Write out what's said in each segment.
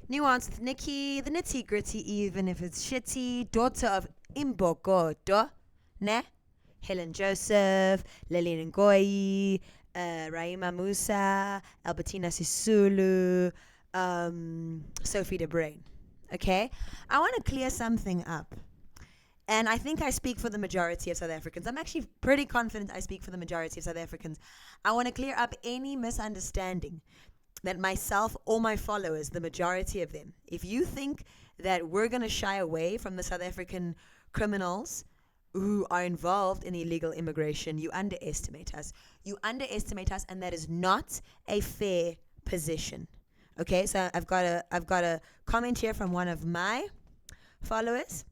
Nuance with Nikki, the nitty gritty, even if it's shitty. Daughter of Imbokodo, ne? Helen Joseph, Lillian Ngoyi, Raima Musa, Albertina Sisulu, Sophie De Brain. Okay? I want to clear something up. And I think I speak for the majority of South Africans. I'm actually pretty confident I speak for the majority of South Africans. I want to clear up any misunderstanding that myself or my followers, the majority of them, if you think that we're going to shy away from the South African criminals who are involved in illegal immigration, you underestimate us. You underestimate us, and that is not a fair position. Okay, so I've got a comment here from one of my followers.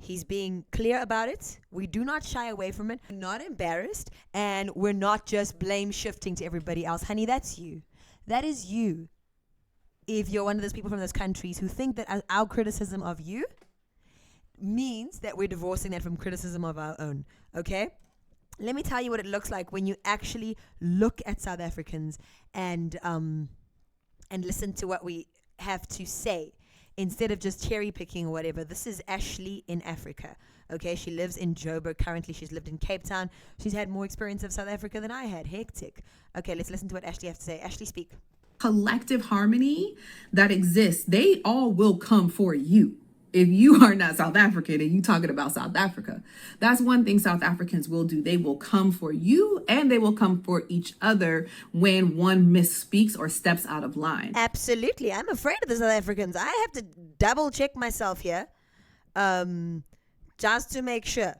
He's being clear about it. We do not shy away from it. We're not embarrassed, and we're not just blame shifting to everybody else. Honey, that's you. That is you. If you're one of those people from those countries who think that our criticism of you means that we're divorcing that from criticism of our own. Okay? Let me tell you what it looks like when you actually look at South Africans and listen to what we have to say, instead of just cherry picking or whatever. This is Ashley in Africa. Okay, she lives in Joburg. Currently, she's lived in Cape Town. She's had more experience of South Africa than I had. Hectic. Okay, let's listen to what Ashley has to say. Ashley, speak. Collective harmony that exists, they all will come for you. If you are not South African and you talking about South Africa, that's one thing South Africans will do. They will come for you, and they will come for each other when one misspeaks or steps out of line. Absolutely. I'm afraid of the South Africans. I have to double check myself here, just to make sure.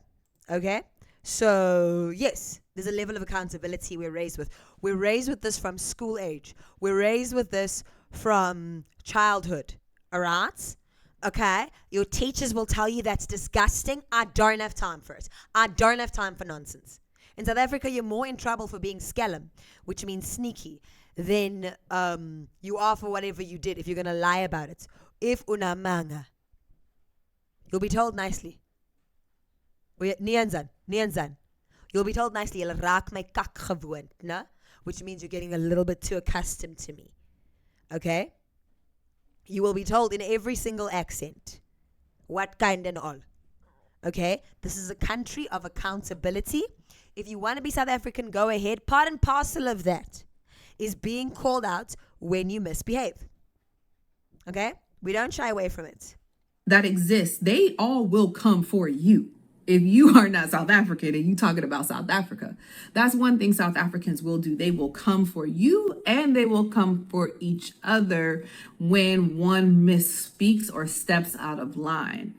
Okay? So, yes, there's a level of accountability we're raised with. We're raised with this from school age. We're raised with this from childhood. All right? Okay? Your teachers will tell you that's disgusting. I don't have time for it. I don't have time for nonsense. In South Africa, you're more in trouble for being skelm, which means sneaky, than you are for whatever you did if you're going to lie about it. If unamanga, you'll be told nicely. Nianzan. You'll be told nicely, you'll raak my kak gewoond, no? Which means you're getting a little bit too accustomed to me. Okay? You will be told in every single accent, what kind and all. Okay? This is a country of accountability. If you want to be South African, go ahead. Part and parcel of that is being called out when you misbehave. Okay? We don't shy away from it. That exists, they all will come for you. If you are not South African and you talking about South Africa, that's one thing South Africans will do. They will come for you, and they will come for each other when one misspeaks or steps out of line.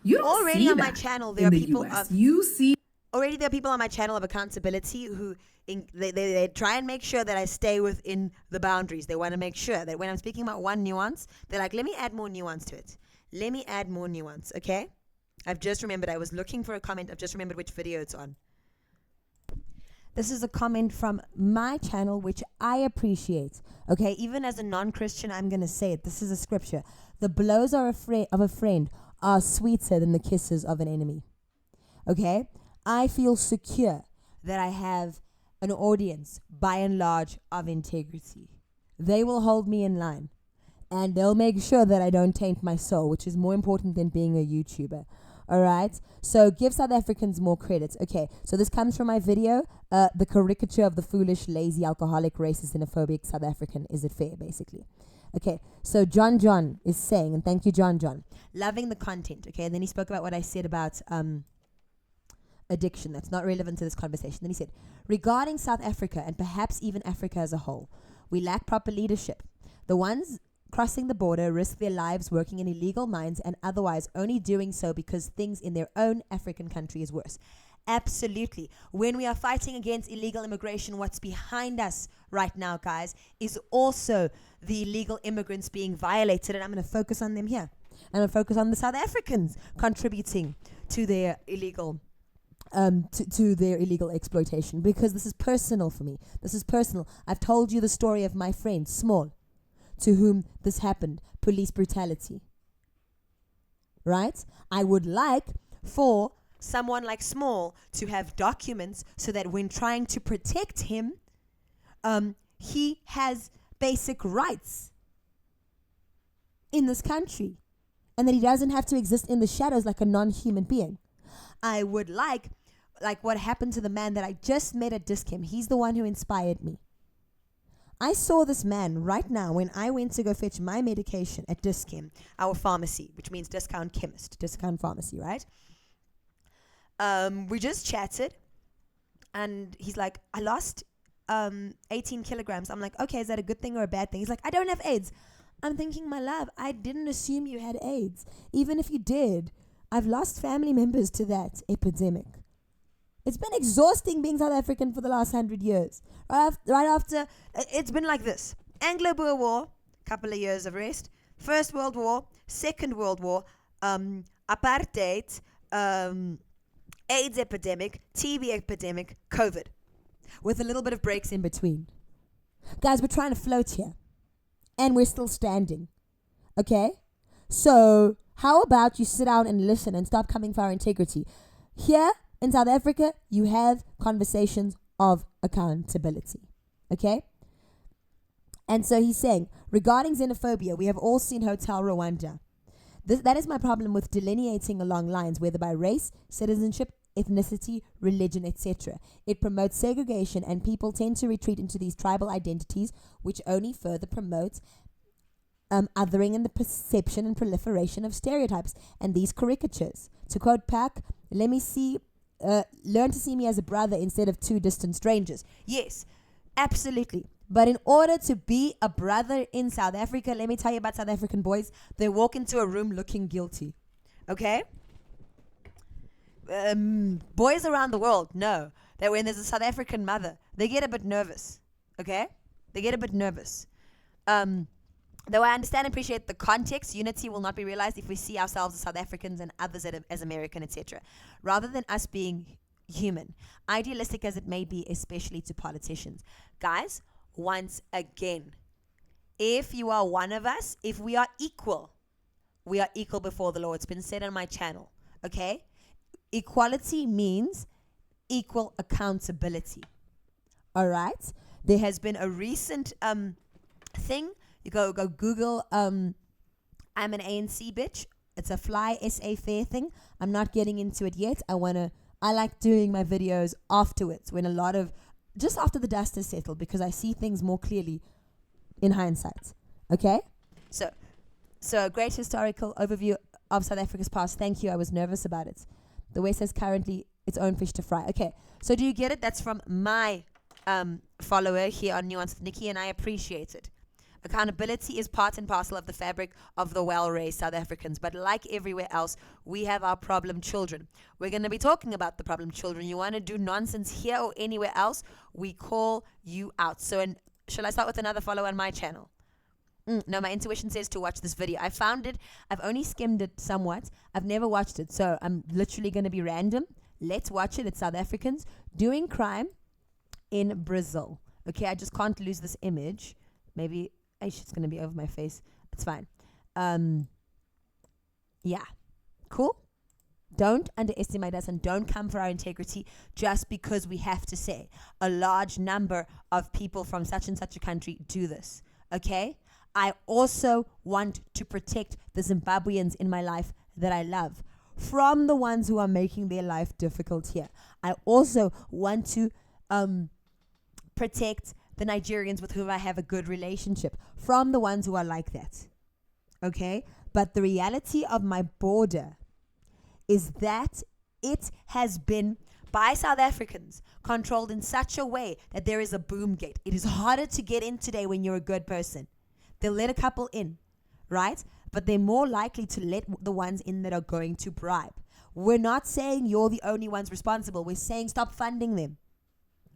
You don't already see on that my channel. There are in the people US. of You see already there are people on my channel of accountability who they try and make sure that I stay within the boundaries. They want to make sure that when I'm speaking about one nuance, they're like, let me add more nuance to it. Let me add more nuance, okay? I've just remembered. I was looking for a comment. I've just remembered which video it's on. This is a comment from my channel, which I appreciate. Okay, even as a non-Christian, I'm going to say it. This is a scripture. The blows of a friend are sweeter than the kisses of an enemy. Okay? I feel secure that I have an audience, by and large, of integrity. They will hold me in line. And they'll make sure that I don't taint my soul, which is more important than being a YouTuber. All right, so give South Africans more credit. Okay, so this comes from my video, the caricature of the foolish, lazy, alcoholic, racist, xenophobic South African. Is it fair, basically? Okay, so John is saying, and thank you, John, loving the content. Okay, and then he spoke about what I said about addiction. That's not relevant to this conversation. Then he said, regarding South Africa and perhaps even Africa as a whole, we lack proper leadership. The ones crossing the border risk their lives working in illegal mines and otherwise only doing so because things in their own African country is worse. Absolutely. When we are fighting against illegal immigration, what's behind us right now, guys, is also the illegal immigrants being violated, and I'm going to focus on them here. I'm going to focus on the South Africans contributing to their illegal to their illegal exploitation, because this is personal for me. This is personal. I've told you the story of my friend, Small, to whom this happened, police brutality. Right? I would like for someone like Small to have documents so that when trying to protect him, he has basic rights. in this country, and that he doesn't have to exist in the shadows like a non-human being. I would like what happened to the man that I just met at Dischem. He's the one who inspired me. I saw this man right now when I went to go fetch my medication at Dischem, our pharmacy, which means discount chemist, discount pharmacy, right? We just chatted, and he's like, I lost 18 kilograms. I'm like, okay, is that a good thing or a bad thing? He's like, I don't have AIDS. I'm thinking, my love, I didn't assume you had AIDS. Even if you did, I've lost family members to that epidemic. It's been exhausting being South African for the last 100 years. Right after, it's been like this. Anglo-Boer War, couple of years of rest. First World War, Second World War, apartheid, AIDS epidemic, TB epidemic, COVID. With a little bit of breaks in between. Guys, we're trying to float here. And we're still standing. Okay? So, how about you sit down and listen and stop coming for our integrity? Here in South Africa, you have conversations of accountability. Okay? And so he's saying, regarding xenophobia, we have all seen Hotel Rwanda. That is my problem with delineating along lines, whether by race, citizenship, ethnicity, religion, etc. It promotes segregation, and people tend to retreat into these tribal identities, which only further promotes othering and the perception and proliferation of stereotypes and these caricatures. To quote Pack, learn to see me as a brother instead of two distant strangers. Yes, absolutely. But in order to be a brother in South Africa, let me tell you about South African boys. They walk into a room looking guilty. Okay? Boys around the world know that when there's a South African mother, they get a bit nervous. Okay? They get a bit nervous. Though I understand and appreciate the context, unity will not be realized if we see ourselves as South Africans and others as American, etc. Rather than us being human, idealistic as it may be, especially to politicians. Guys, once again, if you are one of us, if we are equal before the law. It's been said on my channel. Okay? Equality means equal accountability. All right? There has been a recent thing. You go Google, I'm an ANC bitch. It's a Fly SA Fair thing. I'm not getting into it yet. I like doing my videos afterwards, when just after the dust has settled, because I see things more clearly in hindsight. Okay? So a great historical overview of South Africa's past. Thank you. I was nervous about it. The West has currently its own fish to fry. Okay. So do you get it? That's from my follower here on Nuance with Nikki, and I appreciate it. Accountability is part and parcel of the fabric of the well-raised South Africans. But like everywhere else, we have our problem children. We're going to be talking about the problem children. You want to do nonsense here or anywhere else, we call you out. So shall I start with another follow on my channel? No, my intuition says to watch this video. I found it. I've only skimmed it somewhat. I've never watched it. So I'm literally going to be random. Let's watch it. It's South Africans doing crime in Brazil. Okay, I just can't lose this image. Maybe it's going to be over my face. It's fine. Yeah. Cool? Don't underestimate us, and don't come for our integrity just because we have to say a large number of people from such and such a country do this. Okay? I also want to protect the Zimbabweans in my life that I love from the ones who are making their life difficult here. I also want to protect the Nigerians with whom I have a good relationship from the ones who are like that. Okay? But the reality of my border is that it has been, by South Africans, controlled in such a way that there is a boom gate. It is harder to get in today when you're a good person. They'll let a couple in, right? But they're more likely to let the ones in that are going to bribe. We're not saying you're the only ones responsible. We're saying stop funding them.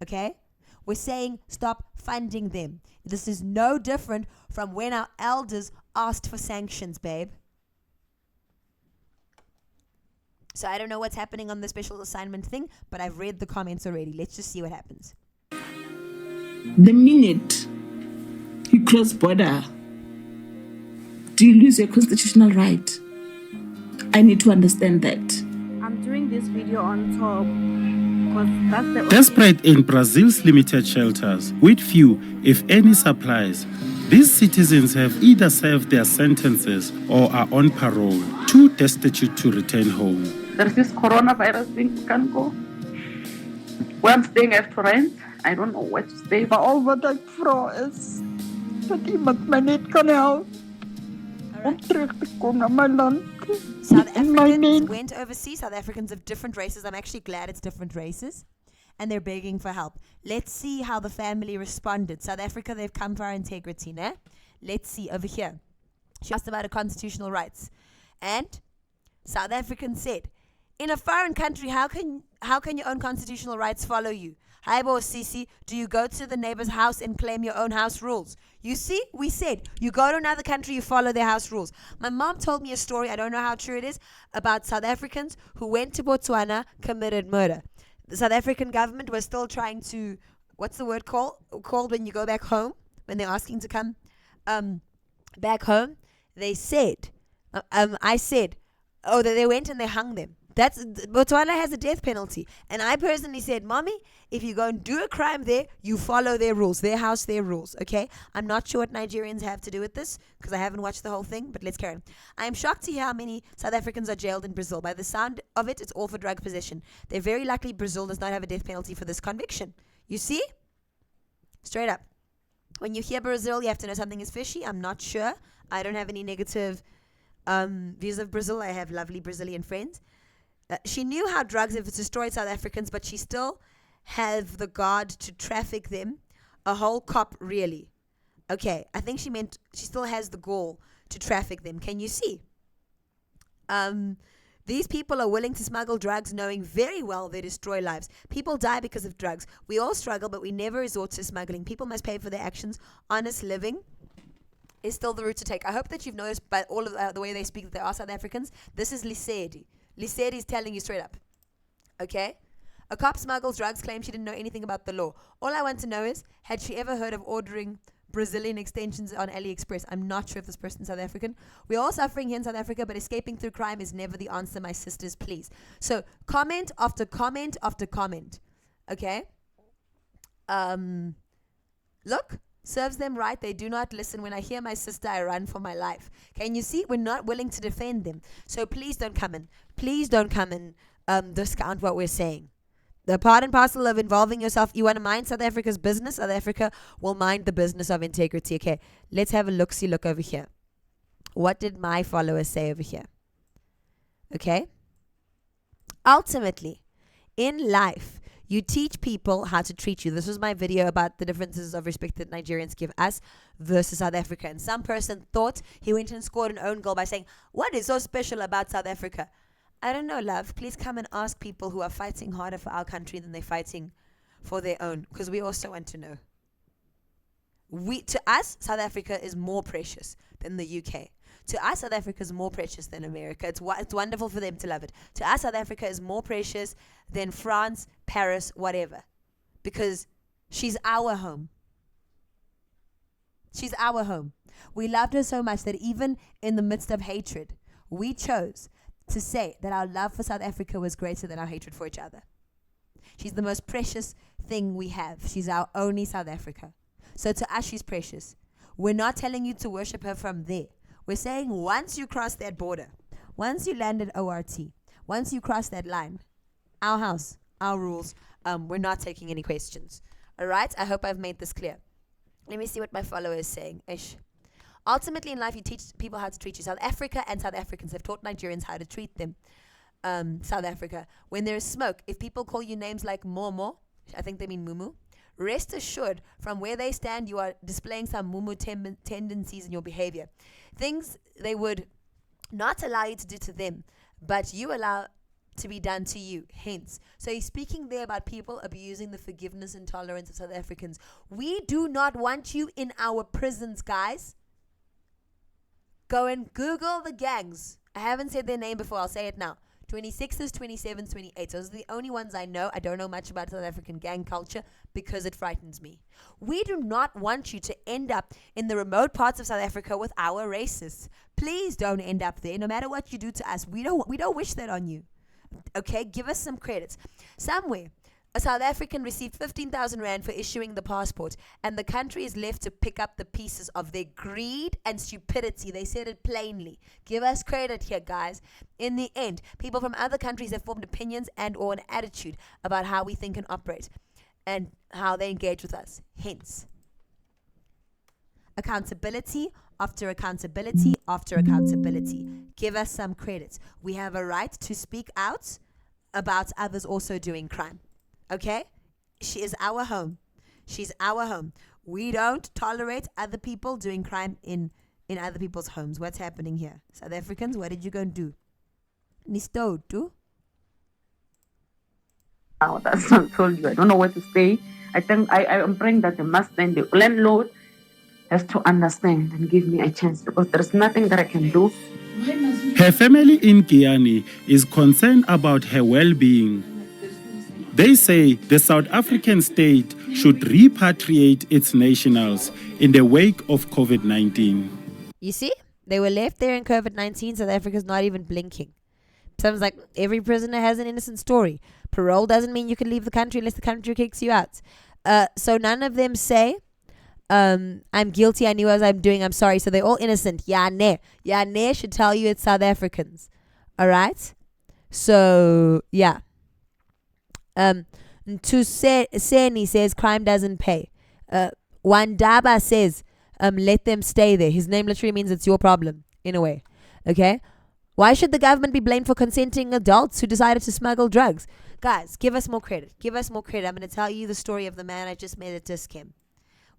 Okay? We're saying stop funding them. This is no different from when our elders asked for sanctions, babe. So I don't know what's happening on the special assignment thing, but I've read the comments already. Let's just see what happens. The minute you cross border, do you lose your constitutional right? I need to understand that. I'm doing this video on top because that's the Desperate in Brazil's limited shelters, with few, if any, supplies, These citizens have either served their sentences or are on parole, too destitute to return home. There's this coronavirus thing, we can't go. Where I'm staying, I have to rent. I don't know where to stay. Maar al wat ek vra is dat iemand my net kan help om terug te kom na my land. South En my Africans mens. went overseas. South Africans of different races. I'm actually glad it's different races. And they're begging for help. Let's see how the family responded. South Africa, they've come for our integrity, ne? Let's see over here. She asked about her constitutional rights. And South Africans said, in a foreign country, how can your own constitutional rights follow you? Hi, boss Sisi, do you go to the neighbor's house and claim your own house rules? You see, we said, you go to another country, you follow their house rules. My mom told me a story, I don't know how true it is, about South Africans who went to Botswana, committed murder. The South African government was still trying to, what's the word called when you go back home? When they're asking to come back home? They said, I said, oh, they went and they hung them. Botswana has a death penalty. And I personally said, Mommy, if you go and do a crime there, you follow their rules, their house, their rules, okay? I'm not sure what Nigerians have to do with this because I haven't watched the whole thing, but let's carry on. I am shocked to hear how many South Africans are jailed in Brazil. By the sound of it, it's all for drug possession. They're very lucky Brazil does not have a death penalty for this conviction. You see? Straight up. When you hear Brazil, you have to know something is fishy. I'm not sure. I don't have any negative views of Brazil. I have lovely Brazilian friends. She knew how drugs have destroyed South Africans, but she still have the guard to traffic them. A whole cop, really. Okay, I think she meant she still has the gall to traffic them. Can you see? These people are willing to smuggle drugs knowing very well they destroy lives. People die because of drugs. We all struggle, but we never resort to smuggling. People must pay for their actions. Honest living is still the route to take. I hope that you've noticed by all of the way they speak that they are South Africans. This is Lisedi. Lisedi is telling you straight up. Okay? A cop smuggles drugs, claims she didn't know anything about the law. All I want to know is, had she ever heard of ordering Brazilian extensions on AliExpress? I'm not sure if this person's South African. We're all suffering here in South Africa, but escaping through crime is never the answer, my sisters, please. So, comment after comment after comment. Okay? Look, serves them right. They do not listen. When I hear my sister, I run for my life. Can you see? We're not willing to defend them. So please don't come in. Please don't come and discount what we're saying. The part and parcel of involving yourself, you want to mind South Africa's business, South Africa will mind the business of integrity. Okay, let's have a look over here. What did my followers say over here? Okay. Ultimately, in life, you teach people how to treat you. This was my video about the differences of respect that Nigerians give us versus South Africa. And some person thought he went and scored an own goal by saying, what is so special about South Africa? I don't know, love. Please come and ask people who are fighting harder for our country than they're fighting for their own, because we also want to know. To us, South Africa is more precious than the UK. To us, South Africa is more precious than America. It's wonderful for them to love it. To us, South Africa is more precious than France, Paris, whatever. Because she's our home. She's our home. We loved her so much that even in the midst of hatred, we chose to say that our love for South Africa was greater than our hatred for each other. She's the most precious thing we have. She's our only South Africa. So to us, she's precious. We're not telling you to worship her from there. We're saying once you cross that border, once you land at ORT, once you cross that line, our house, our rules, we're not taking any questions. All right? I hope I've made this clear. Let me see what my follower is saying. Ish. Ultimately in life, you teach people how to treat you. South Africa and South Africans have taught Nigerians how to treat them. South Africa. When there is smoke, if people call you names like Momo, I think they mean Mumu, rest assured, from where they stand, you are displaying some Mumu tendencies in your behavior. Things they would not allow you to do to them, but you allow to be done to you. Hence. So he's speaking there about people abusing the forgiveness and tolerance of South Africans. We do not want you in our prisons, guys. Go and Google the gangs. I haven't said their name before. I'll say it now. 26s, 27s, 28s. Those are the only ones I know. I don't know much about South African gang culture because it frightens me. We do not want you to end up in the remote parts of South Africa with our racists. Please don't end up there. No matter what you do to us, we don't wish that on you. Okay, give us some credits. Somewhere, A South African received 15,000 rand for issuing the passport, and the country is left to pick up the pieces of their greed and stupidity. They said it plainly. Give us credit here, guys. In the end, people from other countries have formed opinions and or an attitude about how we think and operate and how they engage with us. Hence, accountability after accountability after accountability. Give us some credit. We have a right to speak out about others also doing crime. Okay? She is our home. She's our home. We don't tolerate other people doing crime in other people's homes. What's happening here? South Africans, what did you go and do? Nisto, do? Now that's not told you. I don't know where to stay. I think I am praying that the master and the landlord has to understand and give me a chance, because there's nothing that I can do. Her family in Kiani is concerned about her well-being. They say the South African state should repatriate its nationals in the wake of COVID-19. You see? They were left there in COVID-19. South Africa's not even blinking. Sounds like every prisoner has an innocent story. Parole doesn't mean you can leave the country unless the country kicks you out. So none of them say, I'm guilty, I knew what I'm doing, I'm sorry. So they're all innocent. Yane. Yane should tell you it's South Africans. Alright? So, yeah. Seni says crime doesn't pay. Wandaba says, let them stay there. His name literally means it's your problem, in a way. Okay? Why should the government be blamed for consenting adults who decided to smuggle drugs? Guys, give us more credit. Give us more credit. I'm going to tell you the story of the man I just made at Dischem.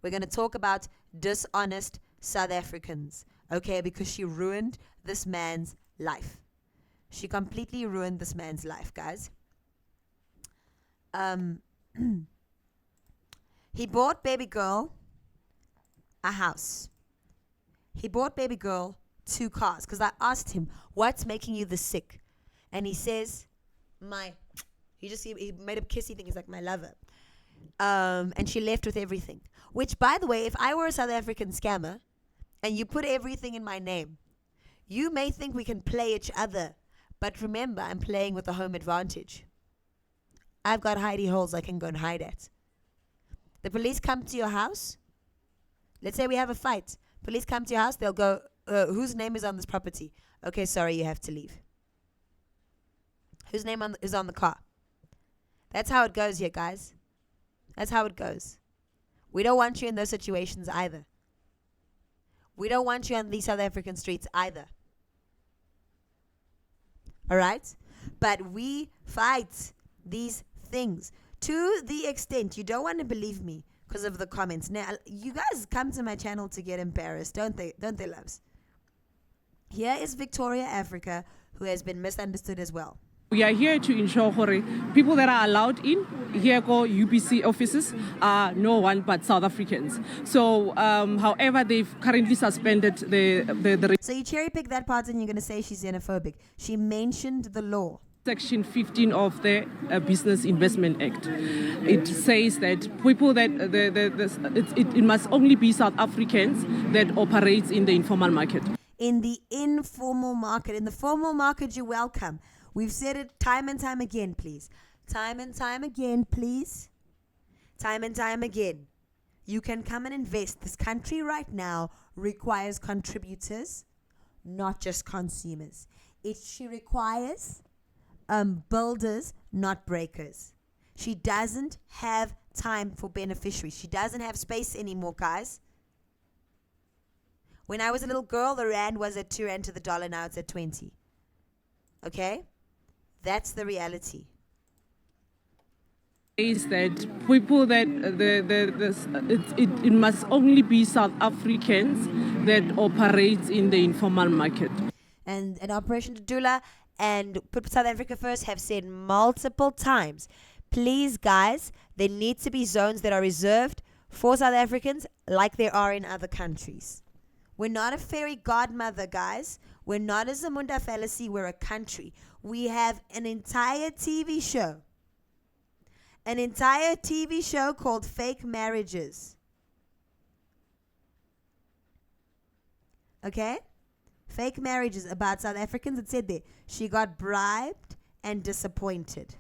We're going to talk about dishonest South Africans. Okay? Because she ruined this man's life. She completely ruined this man's life, guys. He bought baby girl a house. He bought baby girl 2 cars, because I asked him, what's making you this sick? And he says, he made a kissy thing. He's like, my lover. And she left with everything, which, by the way, if I were a South African scammer and you put everything in my name, you may think we can play each other, but remember, I'm playing with a home advantage. I've got hidey holes I can go and hide at. The police come to your house. Let's say we have a fight. Police come to your house. They'll go, whose name is on this property? Okay, sorry, you have to leave. Whose name is on the car? That's how it goes here, guys. That's how it goes. We don't want you in those situations either. We don't want you on these South African streets either. Alright? But we fight these things to the extent you don't want to believe me because of the comments. Now, you guys come to my channel to get embarrassed, don't they, loves? Here is Victoria Africa, who has been misunderstood as well. We are here to ensure people that are allowed in here go UBC offices are no one but South Africans. So, however, they've currently suspended the So you cherry pick that part and you're going to say she's xenophobic. She mentioned the law. Section 15 of the Business Investment Act. It says that people that it must only be South Africans that operates in the informal market. In the informal market. In the formal market, you're welcome. We've said it time and time again, please. Time and time again, please. Time and time again. You can come and invest. This country right now requires contributors, not just consumers. She requires builders, not breakers. She doesn't have time for beneficiaries. She doesn't have space anymore, guys. When I was a little girl, the rand was at 2 rand to the dollar. Now it's at 20. Okay? That's the reality. Is that people that it must only be South Africans that operates in the informal market. And Operation Dudula and Put South Africa First have said multiple times, please, guys, there need to be zones that are reserved for South Africans like there are in other countries. We're not a fairy godmother, guys. We're not a Zamunda fallacy. We're a country. We have an entire TV show. An entire TV show called Fake Marriages. Okay? Fake marriages about South Africans. It said there, she got bribed and disappointed.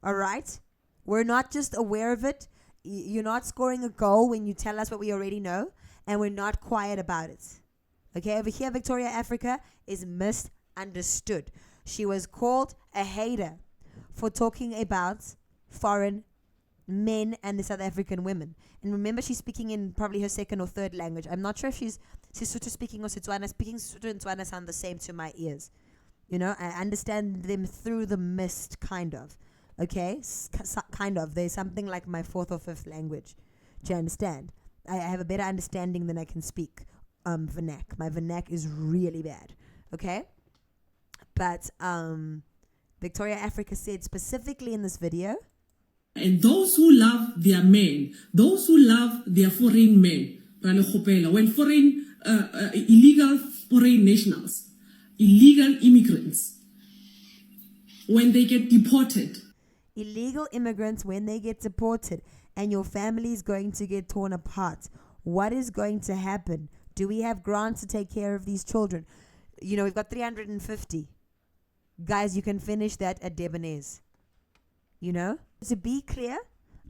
All right? We're not just aware of it. You're not scoring a goal when you tell us what we already know, and we're not quiet about it. Okay, over here, Victoria Africa is misunderstood. She was called a hater for talking about foreign men and the South African women. And remember, she's speaking in probably her second or third language. I'm not sure if she's Sesotho speaking or Setswana speaking. Sesotho and Tswana sound the same to my ears. You know, I understand them through the mist, kind of. Okay? Kind of. There's something like my fourth or fifth language. Do you understand? I have a better understanding than I can speak vernac. My vernac is really bad. Okay? But Victoria Africa said specifically in this video, and those who love their men, those who love their foreign men, when foreign, illegal foreign nationals, illegal immigrants, when they get deported. Illegal immigrants, when they get deported and your family is going to get torn apart, what is going to happen? Do we have grants to take care of these children? You know, we've got 350. Guys, you can finish that at Debonair's. You know? To be clear,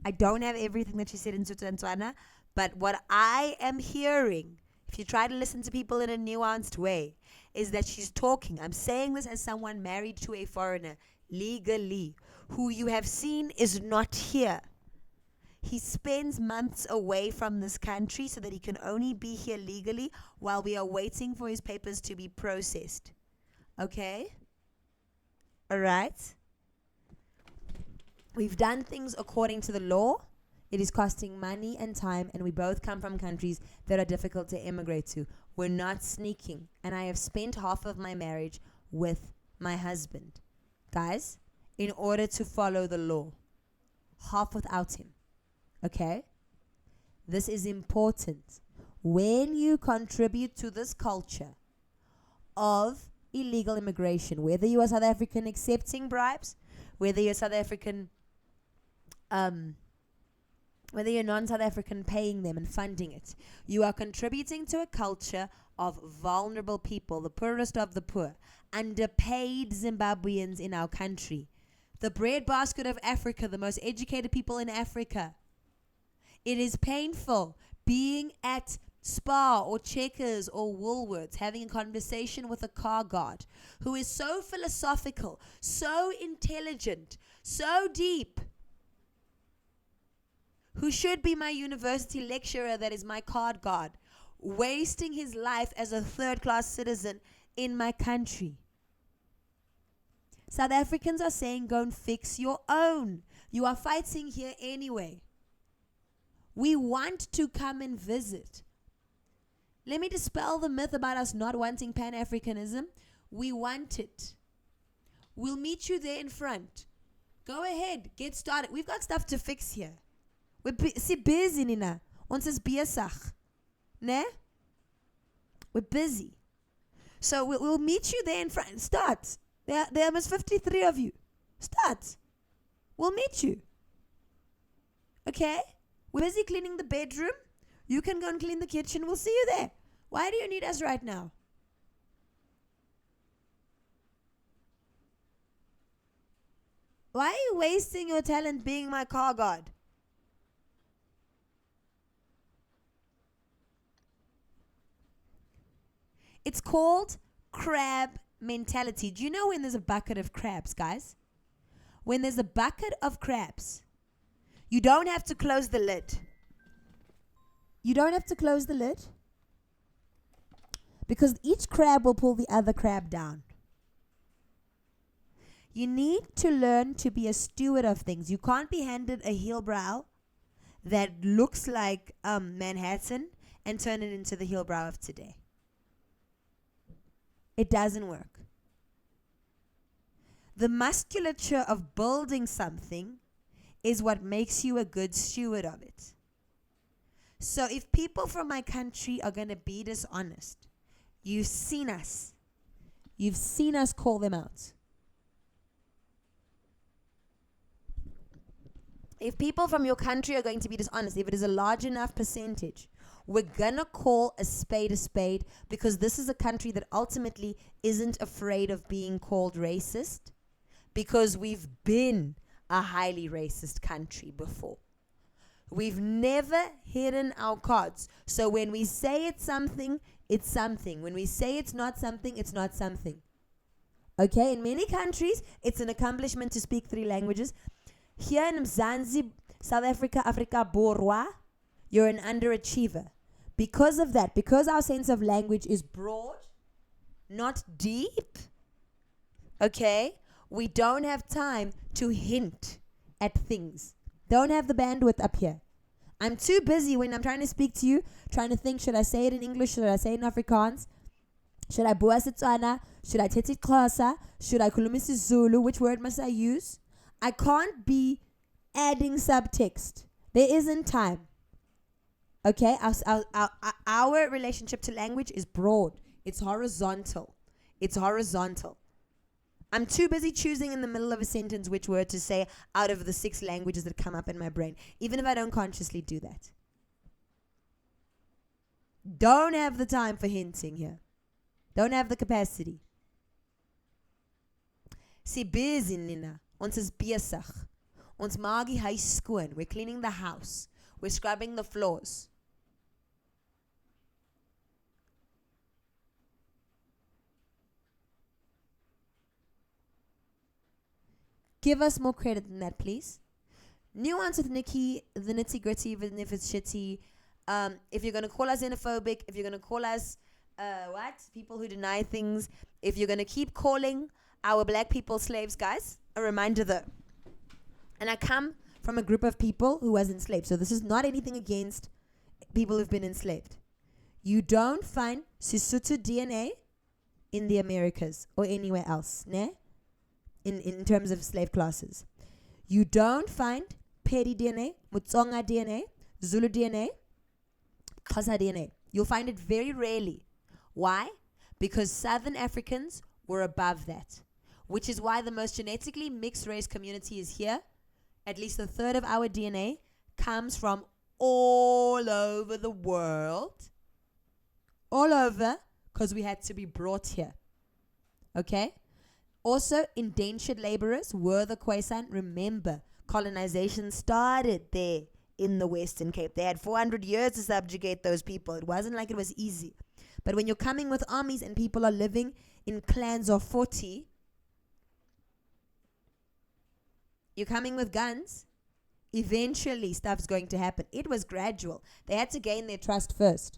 I don't have everything that she said in Sotho and Tswana, but what I am hearing, if you try to listen to people in a nuanced way, is that she's talking. I'm saying this as someone married to a foreigner, legally, who you have seen is not here. He spends months away from this country so that he can only be here legally while we are waiting for his papers to be processed. Okay? All right? We've done things according to the law. It is costing money and time, and we both come from countries that are difficult to immigrate to. We're not sneaking, and I have spent half of my marriage with my husband, guys, in order to follow the law. Half without him. Okay? This is important. When you contribute to this culture of illegal immigration, whether you are South African accepting bribes, whether you're South African, whether you're non-South African paying them and funding it, you are contributing to a culture of vulnerable people, the poorest of the poor, underpaid Zimbabweans in our country, the breadbasket of Africa, the most educated people in Africa. It is painful being at Spar or Checkers or Woolworths having a conversation with a car guard who is so philosophical, so intelligent, so deep, who should be my university lecturer that is my card guard, wasting his life as a third-class citizen in my country. South Africans are saying, go and fix your own. You are fighting here anyway. We want to come and visit. Let me dispel the myth about us not wanting Pan-Africanism. We want it. We'll meet you there in front. Go ahead, get started. We've got stuff to fix here. We're busy, Nina. Ons is besig. Ne? We're busy. So we'll meet you there in front. Start. There are almost 53 of you. Start. We'll meet you. Okay? We're busy cleaning the bedroom. You can go and clean the kitchen. We'll see you there. Why do you need us right now? Why are you wasting your talent being my car guard? It's called crab mentality. Do you know when there's a bucket of crabs, guys? When there's a bucket of crabs, you don't have to close the lid. You don't have to close the lid because each crab will pull the other crab down. You need to learn to be a steward of things. You can't be handed a heel brow that looks like Manhattan and turn it into the heel brow of today. It doesn't work. The musculature of building something is what makes you a good steward of it. So if people from my country are going to be dishonest, you've seen us. You've seen us call them out. If people from your country are going to be dishonest, if it is a large enough percentage, we're going to call a spade because this is a country that ultimately isn't afraid of being called racist because we've been a highly racist country before. We've never hidden our cards. So when we say it's something, it's something. When we say it's not something, it's not something. Okay, in many countries, it's an accomplishment to speak 3 languages. Here in Mzansi, South Africa, Africa, Borwa, you're an underachiever. Because of that, because our sense of language is broad, not deep, okay, we don't have time to hint at things. Don't have the bandwidth up here. I'm too busy when I'm trying to speak to you, trying to think, should I say it in English? Should I say it in Afrikaans? Should I bua Setswana? Should I tete Xhosa? Should I khuluma isiZulu? Which word must I use? I can't be adding subtext. There isn't time. Okay? Our relationship to language is broad. It's horizontal. It's horizontal. I'm too busy choosing in the middle of a sentence which word to say out of the 6 languages that come up in my brain, even if I don't consciously do that. Don't have the time for hinting here. Don't have the capacity. Si busy, Nina. Ons is besig. Ons maak die huis skoon. We're cleaning the house. We're scrubbing the floors. Give us more credit than that, please. Nuance with Nikki, the nitty gritty, even if it's shitty. If you're going to call us xenophobic, if you're going to call us, people who deny things, if you're going to keep calling our black people slaves, guys, a reminder though. And I come from a group of people who was enslaved. So this is not anything against people who've been enslaved. You don't find Sesotho DNA in the Americas or anywhere else, ne? In terms of slave classes. You don't find Pedi DNA, Mutsonga DNA, Zulu DNA, Xhosa DNA. You'll find it very rarely. Why? Because Southern Africans were above that, which is why the most genetically mixed race community is here. At least a third of our DNA comes from all over the world. All over, because we had to be brought here. Okay? Also, indentured laborers were the Khoisan. Remember, colonization started there in the Western Cape. They had 400 years to subjugate those people. It wasn't like it was easy. But when you're coming with armies and people are living in clans of 40, you're coming with guns, eventually stuff's going to happen. It was gradual. They had to gain their trust first.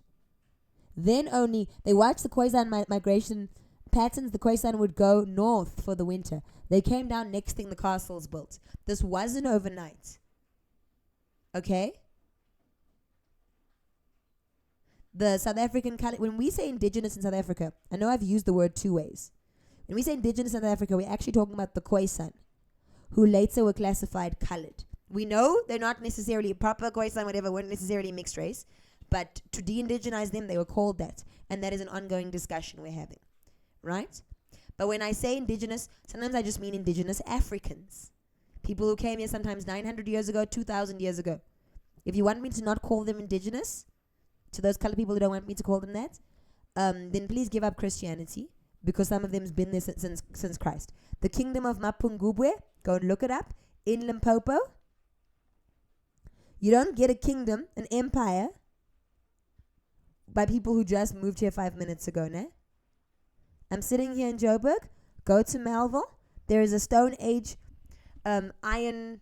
Then only, they watched the Khoisan migration patterns. The Khoisan would go north for the winter. They came down next thing the castles built. This wasn't overnight. Okay? The South African, when we say indigenous in South Africa, I know I've used the word 2 ways. When we say indigenous in South Africa, we're actually talking about the Khoisan, who later were classified colored. We know they're not necessarily proper Khoisan, whatever, weren't necessarily mixed race, but to de-indigenize them, they were called that. And that is an ongoing discussion we're having. Right? But when I say indigenous, sometimes I just mean indigenous Africans. People who came here sometimes 900 years ago, 2,000 years ago. If you want me to not call them indigenous, to those colored people who don't want me to call them that, then please give up Christianity, because some of them have been there since Christ. The kingdom of Mapungubwe, go and look it up, in Limpopo. You don't get a kingdom, an empire, by people who just moved here 5 minutes ago, ne? I'm sitting here in Joburg. Go to Melville. There is a Stone Age iron,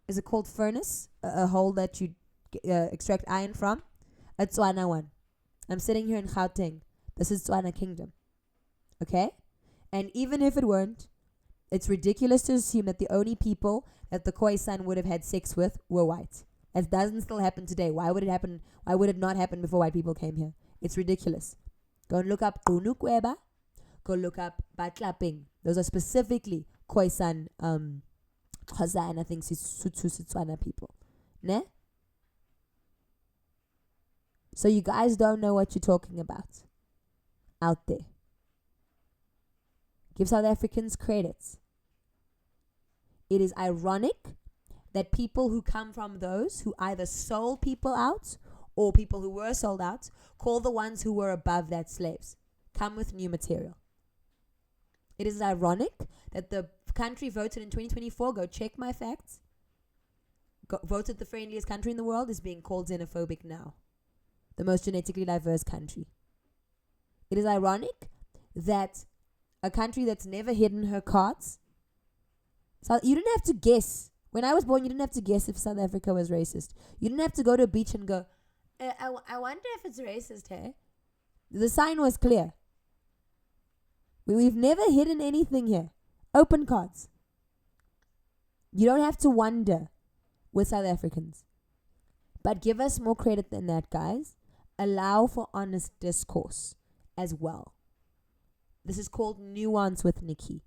is it called furnace? A hole that you extract iron from. A Tswana one. I'm sitting here in Gauteng. This is Tswana Kingdom. Okay? And even if it weren't, it's ridiculous to assume that the only people that the Khoisan would have had sex with were white. That doesn't still happen today. Why would it happen? Why would it not happen before white people came here? It's ridiculous. Go and look up Unukweba. Go look up Batlaping. Those are specifically Khoisan, Xhosa, and I think Sesotho Setswana people. Ne? So you guys don't know what you're talking about out there. Give South Africans credits. It is ironic that people who come from those who either sold people out or people who were sold out call the ones who were above that slaves. Come with new material. It is ironic that the country voted in 2024, go check my facts, voted the friendliest country in the world, is being called xenophobic now. The most genetically diverse country. It is ironic that a country that's never hidden her cards. So you didn't have to guess. When I was born, you didn't have to guess if South Africa was racist. You didn't have to go to a beach and go, I wonder if it's racist, hey? The sign was clear. We've never hidden anything here. Open cards. You don't have to wonder with South Africans. But give us more credit than that, guys. Allow for honest discourse as well. This is called nuance with Nikki.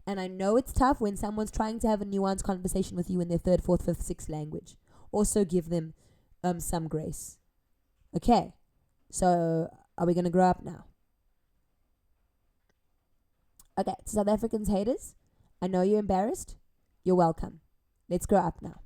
And I know it's tough when someone's trying to have a nuanced conversation with you in their third, fourth, fifth, sixth language. Also give them some grace. Okay. So are we going to grow up now? Okay. To South Africans haters, I know you're embarrassed. You're welcome. Let's grow up now.